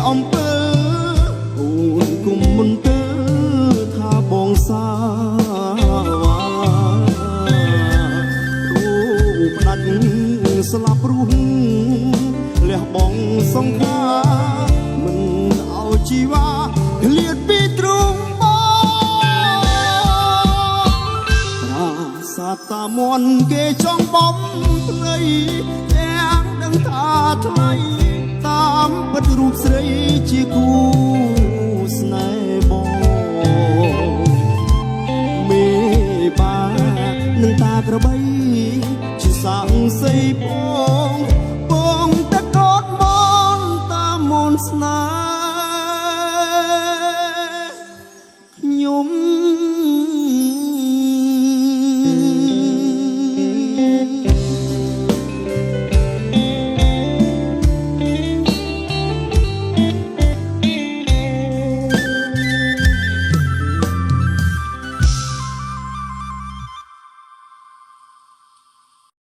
អំពើអូនគុំមុនទៅថាបងសាវ៉ារូបផ្ដាច់ស្លាប់រស់លះបងសង្ខាមិនឲ្យជីវ៉ាឃ្លាតពីទ្រូងបងប្រាសាទតាមន់គេចង់បំភ្លៃទាំងដឹងថាថ្លៃតាមពិតរូបស្រីជាគូស្នេហ៍បងមេបានឹងតាក្របីជាសាំងសីបងបងតកោតមនតាមមនស្នេហ៍